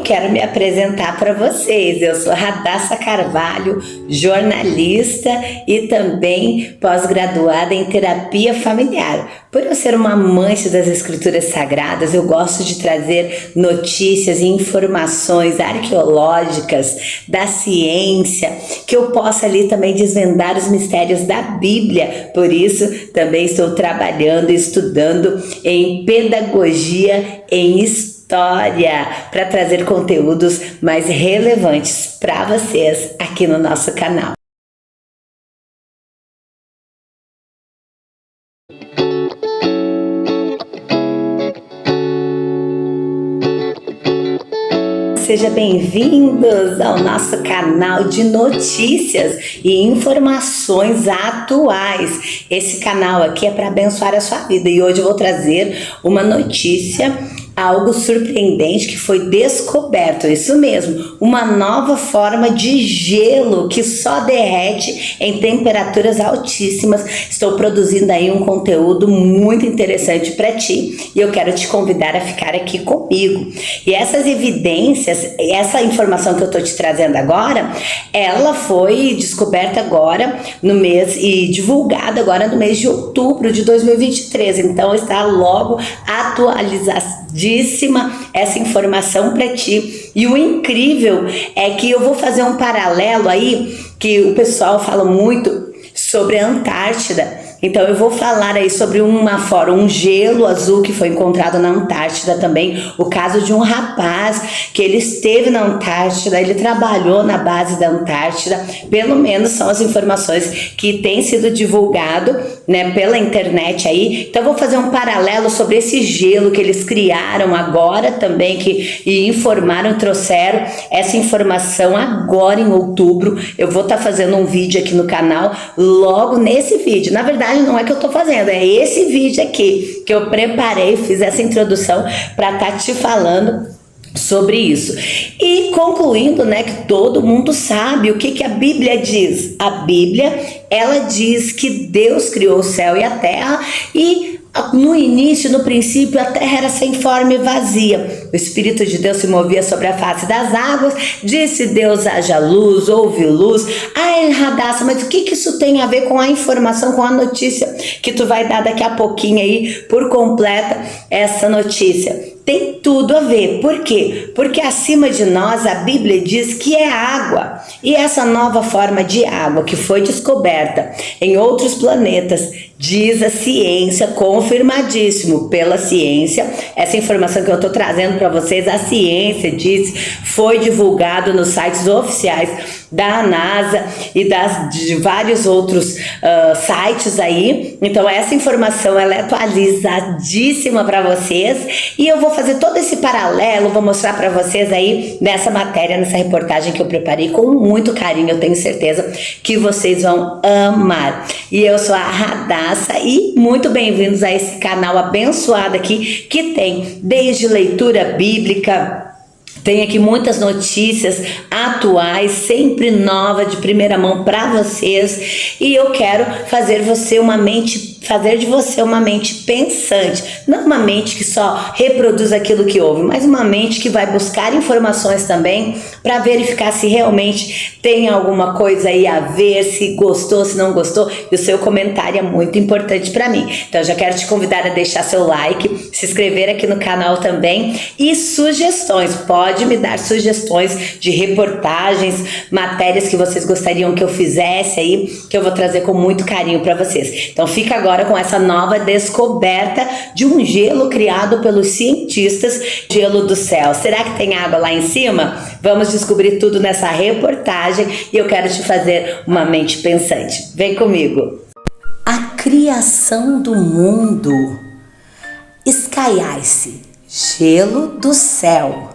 quero me apresentar para vocês. Eu sou Radassa Carvalho, jornalista e também pós-graduada em terapia familiar. Por eu ser uma amante das escrituras sagradas, eu gosto de trazer notícias e informações arqueológicas da ciência, que eu possa ali também desvendar os mistérios da Bíblia. Por isso, também estou trabalhando e estudando em pedagogia em história, para trazer conteúdos mais relevantes para vocês aqui no nosso canal. Sejam bem-vindos ao nosso canal de notícias e informações atuais. Esse canal aqui é para abençoar a sua vida e hoje eu vou trazer uma notícia, algo surpreendente que foi descoberto, isso mesmo, uma nova forma de gelo que só derrete em temperaturas altíssimas. Estou produzindo aí um conteúdo muito interessante para ti e eu quero te convidar a ficar aqui comigo. E essas evidências, essa informação que eu estou te trazendo agora, ela foi descoberta agora no mês e divulgada agora no mês de outubro de 2023, então está logo atualizadíssima essa informação para ti. E o incrível é que eu vou fazer um paralelo aí, que o pessoal fala muito sobre a Antártida. Então eu vou falar aí sobre um gelo azul que foi encontrado na Antártida também, o caso de um rapaz que ele esteve na Antártida, ele trabalhou na base da Antártida, pelo menos são as informações que têm sido divulgado, né, pela internet aí. Então eu vou fazer um paralelo sobre esse gelo que eles criaram agora também, e informaram, trouxeram essa informação agora em outubro. Eu vou estar fazendo um vídeo aqui no canal, logo nesse vídeo, na verdade não é que eu tô fazendo, é esse vídeo aqui que eu preparei, fiz essa introdução para estar te falando sobre isso. E concluindo, né, que todo mundo sabe o que a Bíblia diz. A Bíblia, ela diz que Deus criou o céu e a terra e no início, no princípio, a terra era sem forma e vazia. O Espírito de Deus se movia sobre a face das águas. Disse Deus: haja luz, houve luz. Ai, Radassa, mas o que isso tem a ver com a informação, com a notícia que tu vai dar daqui a pouquinho aí, por completa, essa notícia? Tem tudo a ver. Por quê? Porque acima de nós a Bíblia diz que é água. E essa nova forma de água que foi descoberta em outros planetas, diz a ciência, confirmadíssimo pela ciência, essa informação que eu estou trazendo para vocês, a ciência diz, foi divulgado nos sites oficiais da NASA e de vários outros sites aí. Então essa informação ela é atualizadíssima para vocês e eu vou fazer todo esse paralelo, vou mostrar para vocês aí nessa matéria, nessa reportagem que eu preparei com muito carinho. Eu tenho certeza que vocês vão amar. E eu sou a Radassa e muito bem-vindos a esse canal abençoado aqui, que tem desde leitura bíblica, tem aqui muitas notícias atuais, sempre nova, de primeira mão para vocês. E eu quero fazer de você uma mente pensante, não uma mente que só reproduz aquilo que ouve, mas uma mente que vai buscar informações também para verificar se realmente tem alguma coisa aí a ver, se gostou, se não gostou. E o seu comentário é muito importante para mim. Então eu já quero te convidar a deixar seu like, se inscrever aqui no canal também e sugestões. Pode me dar sugestões de reportagens, matérias que vocês gostariam que eu fizesse aí, que eu vou trazer com muito carinho para vocês. Então fica agora com essa nova descoberta de um gelo criado pelos cientistas, gelo do céu. Será que tem água lá em cima? Vamos descobrir tudo nessa reportagem e eu quero te fazer uma mente pensante. Vem comigo. A criação do mundo. Sky Ice, gelo do céu.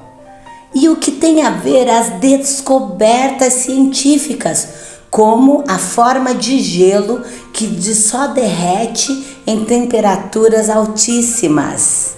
E o que tem a ver as descobertas científicas, como a forma de gelo que só derrete em temperaturas altíssimas.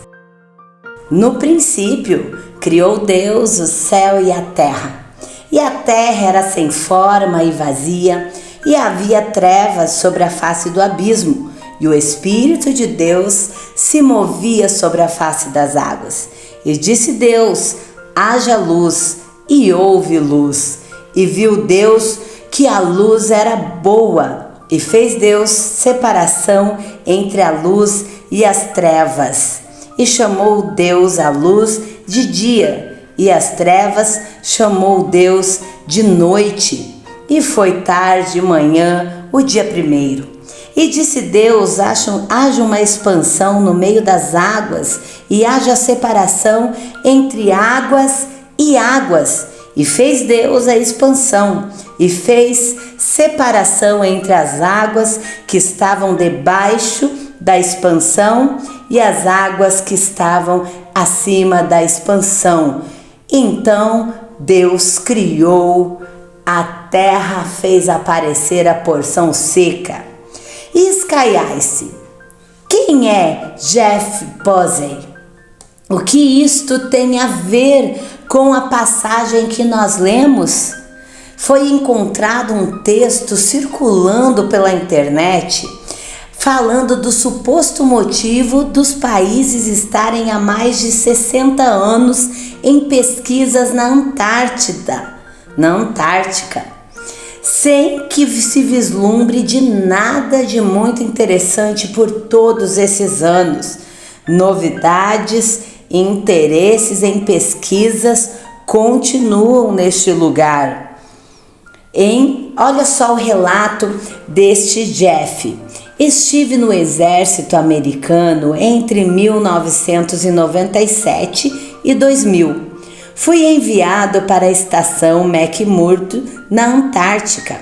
No princípio, criou Deus o céu e a terra. E a terra era sem forma e vazia, e havia trevas sobre a face do abismo, e o Espírito de Deus se movia sobre a face das águas. E disse Deus: haja luz, e houve luz. E viu Deus que a luz era boa, e fez Deus separação entre a luz e as trevas. E chamou Deus a luz de dia, e as trevas chamou Deus de noite. E foi tarde e manhã o dia primeiro. E disse Deus: haja uma expansão no meio das águas, e haja separação entre águas e águas. E fez Deus a expansão, e fez separação entre as águas que estavam debaixo da expansão e as águas que estavam acima da expansão. Então Deus criou a terra, fez aparecer a porção seca. E escaiai-se. Quem é Jeff Buzzey? O que isto tem a ver com a passagem que nós lemos? Foi encontrado um texto circulando pela internet falando do suposto motivo dos países estarem há mais de 60 anos em pesquisas na Antártida, sem que se vislumbre de nada de muito interessante por todos esses anos. Novidades e interesses em pesquisas continuam neste lugar. Olha só o relato deste Jeff. Estive no exército americano entre 1997 e 2000. Fui enviado para a estação McMurdo, na Antártica.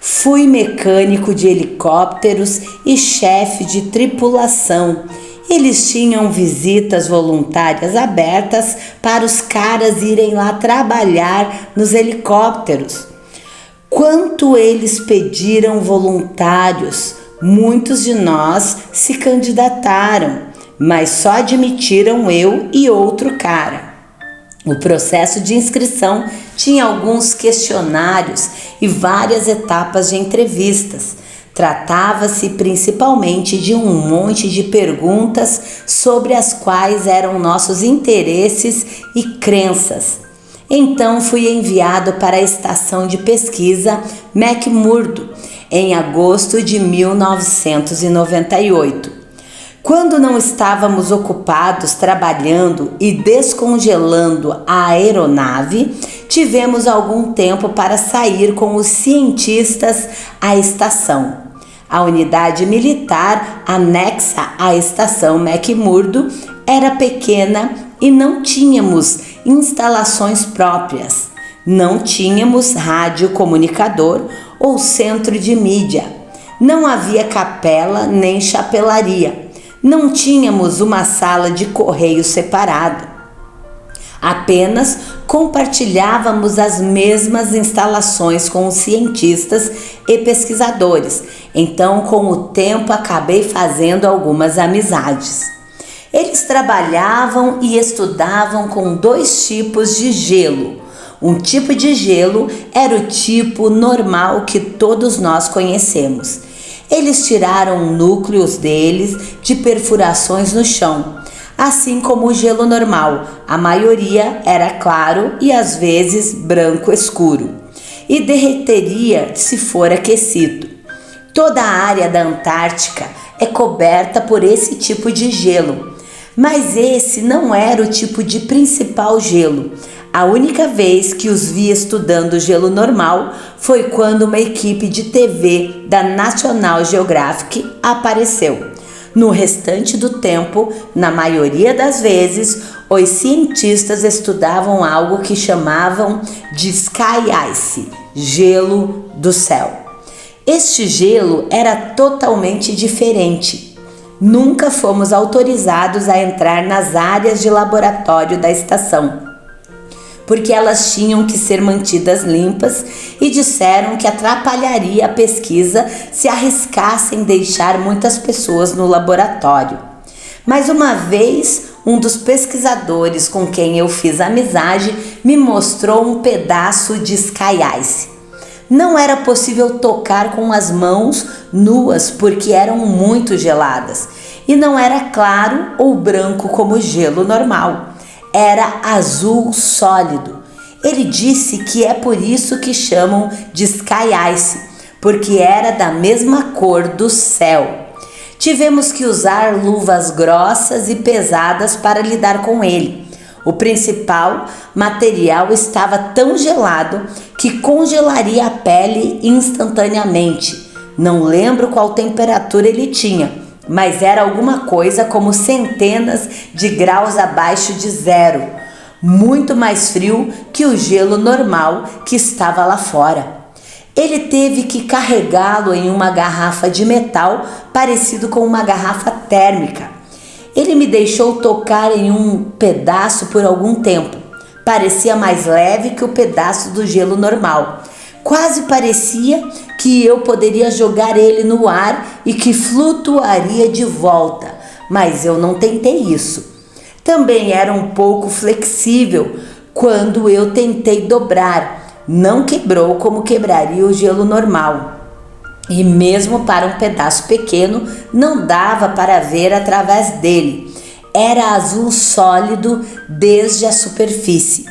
Fui mecânico de helicópteros e chefe de tripulação. Eles tinham visitas voluntárias abertas para os caras irem lá trabalhar nos helicópteros. Quanto eles pediram voluntários, muitos de nós se candidataram, mas só admitiram eu e outro cara. O processo de inscrição tinha alguns questionários e várias etapas de entrevistas. Tratava-se principalmente de um monte de perguntas sobre as quais eram nossos interesses e crenças. Então fui enviado para a estação de pesquisa McMurdo em agosto de 1998. Quando não estávamos ocupados trabalhando e descongelando a aeronave, tivemos algum tempo para sair com os cientistas à estação. A unidade militar anexa à estação McMurdo era pequena e não tínhamos instalações próprias. Não tínhamos rádio comunicador ou centro de mídia. Não havia capela nem chapelaria. Não tínhamos uma sala de correio separada. Apenas compartilhávamos as mesmas instalações com os cientistas e pesquisadores. Então, com o tempo, acabei fazendo algumas amizades. Eles trabalhavam e estudavam com 2 tipos de gelo. Um tipo de gelo era o tipo normal que todos nós conhecemos. Eles tiraram núcleos deles de perfurações no chão, assim como o gelo normal. A maioria era claro e às vezes branco escuro, e derreteria se for aquecido. Toda a área da Antártica é coberta por esse tipo de gelo, mas esse não era o tipo de principal gelo. A única vez que os vi estudando gelo normal foi quando uma equipe de TV da National Geographic apareceu. No restante do tempo, na maioria das vezes, os cientistas estudavam algo que chamavam de Sky Ice, gelo do céu. Este gelo era totalmente diferente. Nunca fomos autorizados a entrar nas áreas de laboratório da estação, porque elas tinham que ser mantidas limpas, e disseram que atrapalharia a pesquisa se arriscassem deixar muitas pessoas no laboratório. Mas uma vez, um dos pesquisadores com quem eu fiz amizade me mostrou um pedaço de Sky Ice. Não era possível tocar com as mãos nuas porque eram muito geladas, e não era claro ou branco como gelo normal. era azul sólido. Ele disse que é por isso que chamam de Sky Ice, porque era da mesma cor do céu. Tivemos que usar luvas grossas e pesadas para lidar com ele. O principal material estava tão gelado que congelaria a pele instantaneamente. Não lembro qual temperatura ele tinha, mas era alguma coisa como centenas de graus abaixo de zero. Muito mais frio que o gelo normal que estava lá fora. Ele teve que carregá-lo em uma garrafa de metal parecido com uma garrafa térmica. Ele me deixou tocar em um pedaço por algum tempo. Parecia mais leve que o pedaço do gelo normal. Quase parecia que eu poderia jogar ele no ar e que flutuaria de volta, mas eu não tentei isso. Também era um pouco flexível quando eu tentei dobrar. Não quebrou como quebraria o gelo normal. E mesmo para um pedaço pequeno, não dava para ver através dele. Era azul sólido desde a superfície.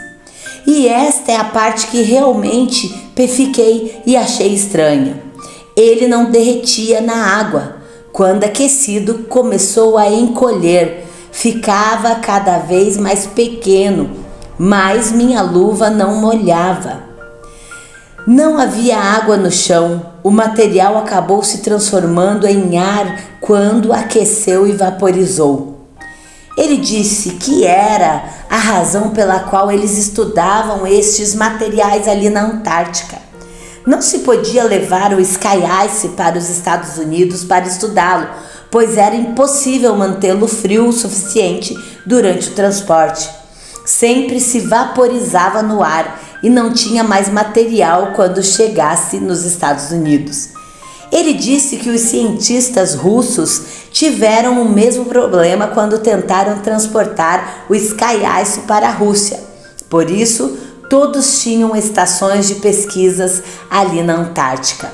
E esta é a parte que realmente fiquei e achei estranha. Ele não derretia na água. Quando aquecido, começou a encolher. Ficava cada vez mais pequeno, mas minha luva não molhava. Não havia água no chão. O material acabou se transformando em ar quando aqueceu e vaporizou. Ele disse que era a razão pela qual eles estudavam estes materiais ali na Antártica. Não se podia levar o Sky Ice para os Estados Unidos para estudá-lo, pois era impossível mantê-lo frio o suficiente durante o transporte. Sempre se vaporizava no ar e não tinha mais material quando chegasse nos Estados Unidos. Ele disse que os cientistas russos tiveram o mesmo problema quando tentaram transportar o Sky Ice para a Rússia. Por isso, todos tinham estações de pesquisas ali na Antártica.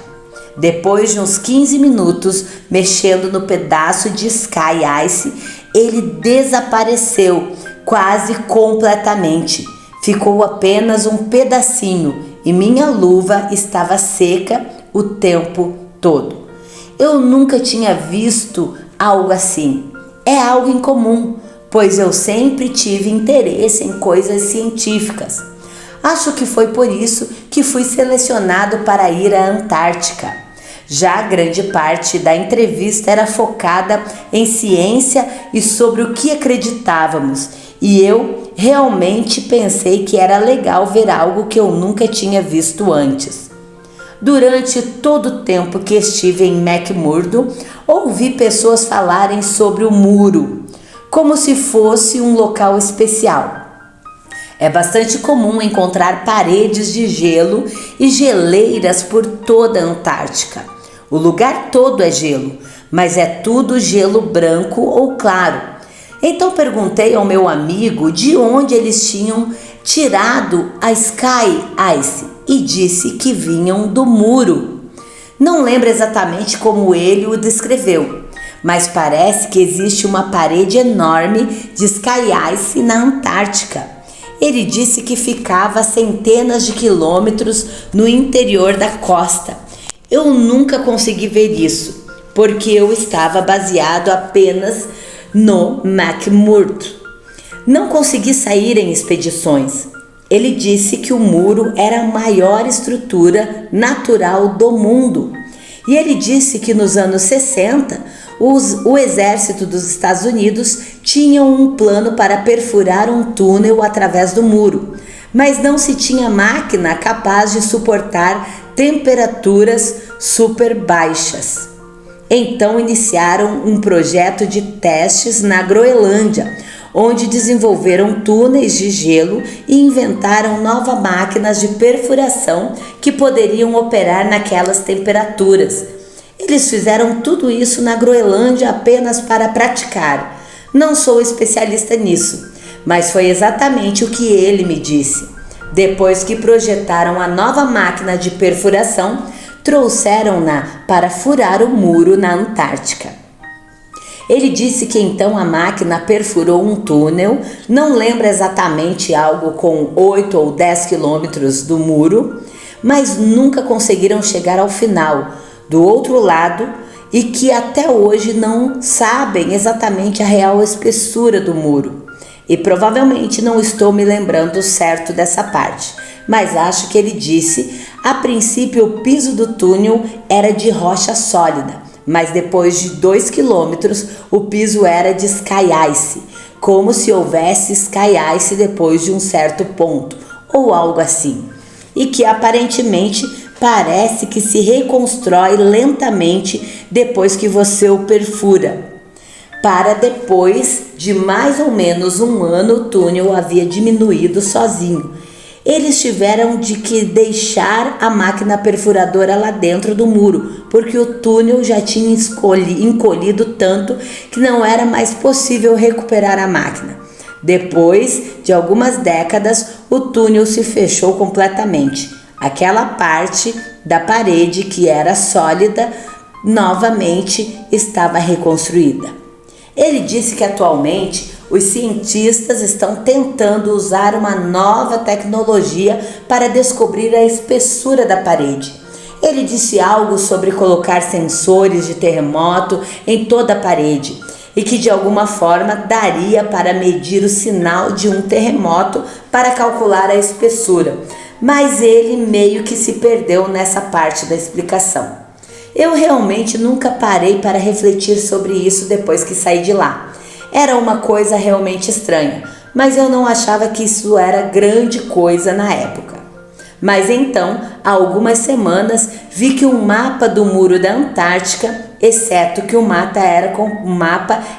Depois de uns 15 minutos mexendo no pedaço de Sky Ice, ele desapareceu quase completamente. Ficou apenas um pedacinho e minha luva estava seca o tempo todo. Eu nunca tinha visto algo assim. É algo incomum, pois eu sempre tive interesse em coisas científicas. Acho que foi por isso que fui selecionado para ir à Antártica. Já grande parte da entrevista era focada em ciência e sobre o que acreditávamos, e eu realmente pensei que era legal ver algo que eu nunca tinha visto antes. Durante todo o tempo que estive em McMurdo, ouvi pessoas falarem sobre o muro, como se fosse um local especial. É bastante comum encontrar paredes de gelo e geleiras por toda a Antártica. O lugar todo é gelo, mas é tudo gelo branco ou claro. Então perguntei ao meu amigo de onde eles tinham tirado a Sky Ice e disse que vinham do muro. Não lembro exatamente como ele o descreveu, mas parece que existe uma parede enorme de Sky Ice na Antártica. Ele disse que ficava a centenas de quilômetros no interior da costa. Eu nunca consegui ver isso, porque eu estava baseado apenas no McMurdo. Não consegui sair em expedições. Ele disse que o muro era a maior estrutura natural do mundo. E ele disse que nos anos 60, o exército dos Estados Unidos tinha um plano para perfurar um túnel através do muro, mas não se tinha máquina capaz de suportar temperaturas super baixas. Então iniciaram um projeto de testes na Groenlândia, onde desenvolveram túneis de gelo e inventaram novas máquinas de perfuração que poderiam operar naquelas temperaturas. Eles fizeram tudo isso na Groenlândia apenas para praticar. Não sou especialista nisso, mas foi exatamente o que ele me disse. Depois que projetaram a nova máquina de perfuração, trouxeram-na para furar o muro na Antártica. Ele disse que então a máquina perfurou um túnel, não lembra exatamente, algo com 8 ou 10 quilômetros do muro, mas nunca conseguiram chegar ao final, do outro lado, e que até hoje não sabem exatamente a real espessura do muro. E provavelmente não estou me lembrando certo dessa parte, mas acho que ele disse, a princípio o piso do túnel era de rocha sólida, mas depois de 2 quilômetros o piso era de sky ice, como se houvesse sky ice depois de um certo ponto, ou algo assim, e que aparentemente parece que se reconstrói lentamente depois que você o perfura. Para depois de mais ou menos um ano o túnel havia diminuído sozinho. Eles tiveram de que deixar a máquina perfuradora lá dentro do muro, porque o túnel já tinha encolhido tanto que não era mais possível recuperar a máquina. Depois de algumas décadas, o túnel se fechou completamente. Aquela parte da parede que era sólida novamente estava reconstruída. Ele disse que atualmente os cientistas estão tentando usar uma nova tecnologia para descobrir a espessura da parede. Ele disse algo sobre colocar sensores de terremoto em toda a parede e que de alguma forma daria para medir o sinal de um terremoto para calcular a espessura, mas ele meio que se perdeu nessa parte da explicação. Eu realmente nunca parei para refletir sobre isso depois que saí de lá. Era uma coisa realmente estranha, mas eu não achava que isso era grande coisa na época. Mas então, há algumas semanas, vi que um mapa do muro da Antártica, exceto que o mapa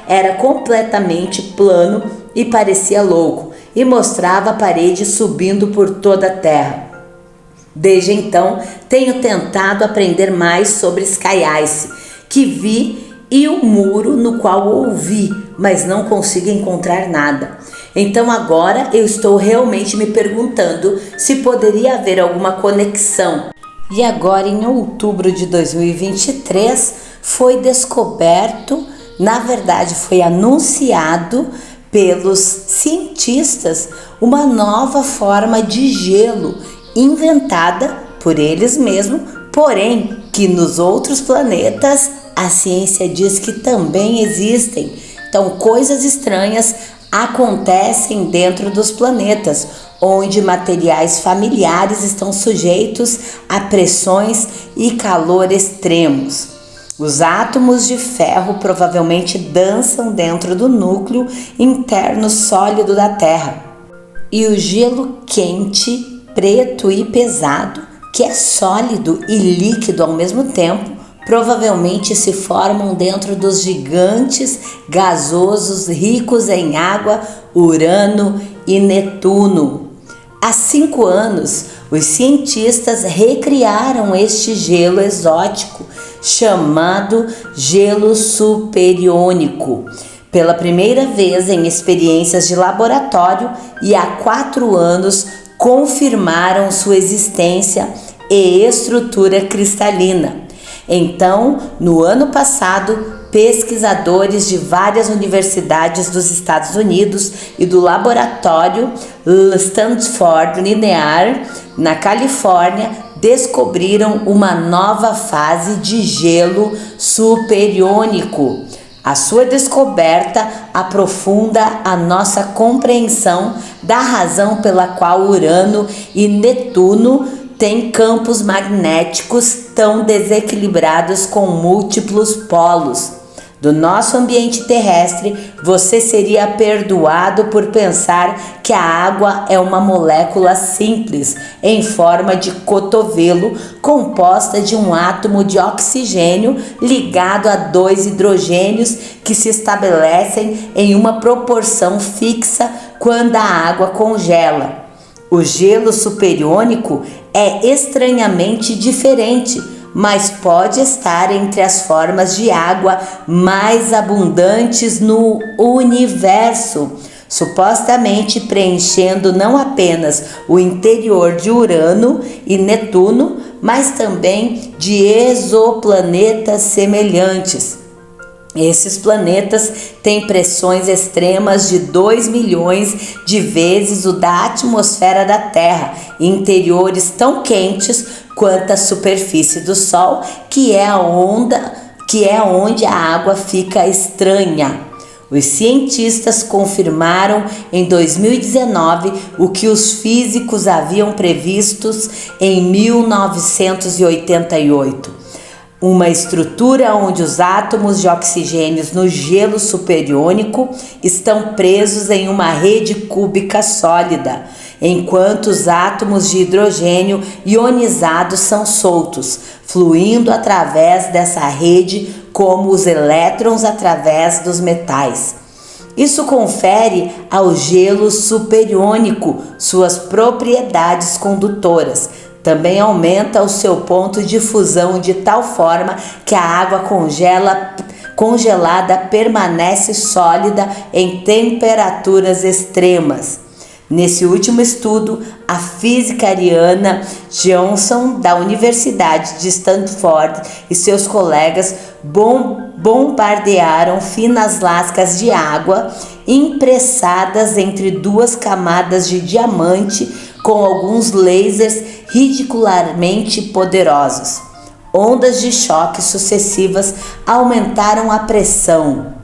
era completamente plano e parecia louco, e mostrava a parede subindo por toda a Terra. Desde então, tenho tentado aprender mais sobre Sky Ice, que vi, e o muro no qual ouvi, mas não consigo encontrar nada. Então agora eu estou realmente me perguntando se poderia haver alguma conexão. E agora em outubro de 2023 foi descoberto, na verdade foi anunciado pelos cientistas, uma nova forma de gelo inventada por eles mesmos, porém que nos outros planetas a ciência diz que também existem. Então coisas estranhas acontecem dentro dos planetas, onde materiais familiares estão sujeitos a pressões e calor extremos. Os átomos de ferro provavelmente dançam dentro do núcleo interno sólido da Terra. E o gelo quente, preto e pesado, que é sólido e líquido ao mesmo tempo, provavelmente se formam dentro dos gigantes gasosos ricos em água, Urano e Netuno. Há 5 anos, os cientistas recriaram este gelo exótico, chamado gelo superiônico, pela primeira vez em experiências de laboratório, e há 4 anos confirmaram sua existência e estrutura cristalina. Então, no ano passado, pesquisadores de várias universidades dos Estados Unidos e do laboratório Stanford Linear, na Califórnia, descobriram uma nova fase de gelo superiônico. A sua descoberta aprofunda a nossa compreensão da razão pela qual Urano e Netuno têm campos magnéticos tão desequilibrados com múltiplos polos. Do nosso ambiente terrestre, você seria perdoado por pensar que a água é uma molécula simples, em forma de cotovelo, composta de um átomo de oxigênio ligado a 2 hidrogênios que se estabelecem em uma proporção fixa quando a água congela. O gelo superiônico é estranhamente diferente, mas pode estar entre as formas de água mais abundantes no universo, supostamente preenchendo não apenas o interior de Urano e Netuno, mas também de exoplanetas semelhantes. Esses planetas têm pressões extremas de 2 milhões de vezes o da atmosfera da Terra, e interiores tão quentes quanto a superfície do Sol, que é onde a água fica estranha. Os cientistas confirmaram em 2019 o que os físicos haviam previsto em 1988. Uma estrutura onde os átomos de oxigênio no gelo superiônico estão presos em uma rede cúbica sólida, enquanto os átomos de hidrogênio ionizados são soltos, fluindo através dessa rede como os elétrons através dos metais. Isso confere ao gelo superiônico suas propriedades condutoras. Também aumenta o seu ponto de fusão de tal forma que a água congelada permanece sólida em temperaturas extremas. Nesse último estudo, a física Ariana Johnson, da Universidade de Stanford, e seus colegas bombardearam finas lascas de água impressadas entre duas camadas de diamante com alguns lasers ridiculamente poderosos. Ondas de choque sucessivas aumentaram a pressão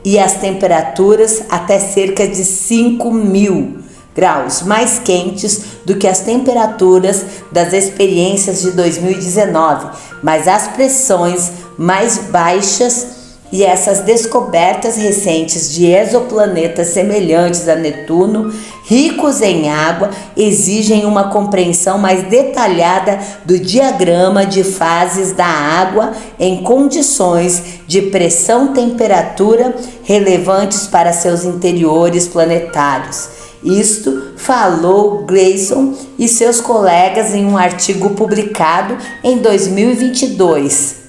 e as temperaturas até cerca de 5.000 graus mais quentes do que as temperaturas das experiências de 2019, mas as pressões mais baixas e essas descobertas recentes de exoplanetas semelhantes a Netuno, ricos em água, exigem uma compreensão mais detalhada do diagrama de fases da água em condições de pressão-temperatura relevantes para seus interiores planetários. Isto falou Gleason e seus colegas em um artigo publicado em 2022.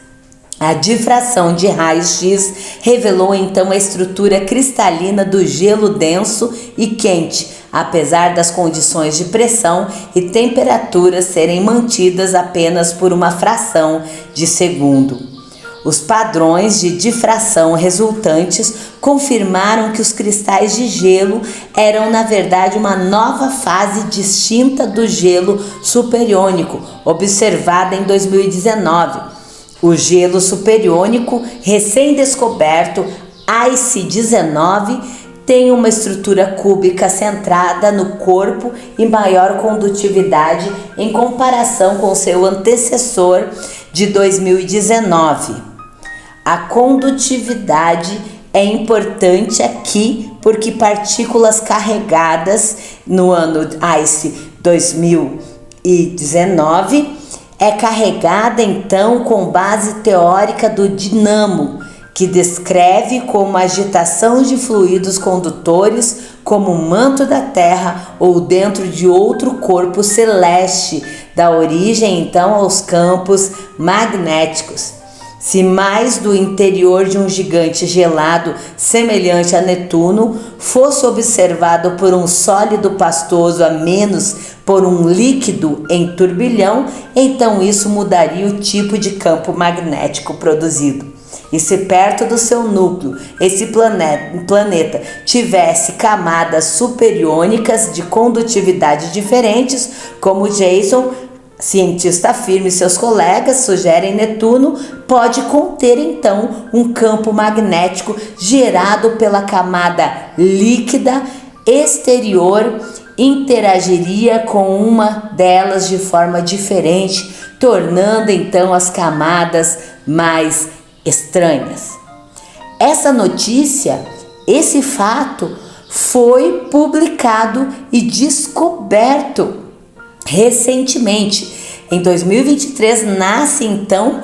A difração de raios-x revelou então a estrutura cristalina do gelo denso e quente, apesar das condições de pressão e temperatura serem mantidas apenas por uma fração de segundo. Os padrões de difração resultantes confirmaram que os cristais de gelo eram, na verdade, uma nova fase distinta do gelo superiônico, observada em 2019. O gelo superiônico recém-descoberto, ICE-19, tem uma estrutura cúbica centrada no corpo e maior condutividade em comparação com seu antecessor de 2019. A condutividade é importante aqui porque partículas carregadas no ano ICE 2019 é carregada então com base teórica do dinamo, que descreve como a agitação de fluidos condutores como o manto da Terra ou dentro de outro corpo celeste, dá origem então aos campos magnéticos. Se mais do interior de um gigante gelado semelhante a Netuno fosse observado por um sólido pastoso a menos por um líquido em turbilhão, então isso mudaria o tipo de campo magnético produzido. E se perto do seu núcleo esse planeta tivesse camadas superiônicas de condutividade diferentes, como Jason, cientista afirma, e seus colegas sugerem, Netuno pode conter então um campo magnético gerado pela camada líquida exterior, interagiria com uma delas de forma diferente, tornando então as camadas mais estranhas. Essa notícia, esse fato, foi publicado e descoberto recentemente. Em 2023 nasce então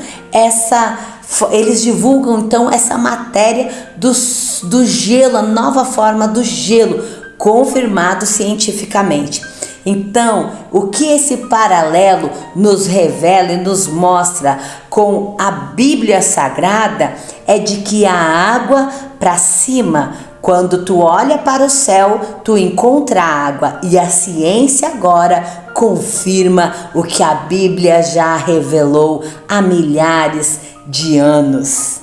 eles divulgam então essa matéria do gelo, a nova forma do gelo, confirmado cientificamente. Então, o que esse paralelo nos revela e nos mostra com a Bíblia Sagrada é de que a água para cima, quando tu olha para o céu, tu encontra água, e a ciência agora confirma o que a Bíblia já revelou há milhares de anos.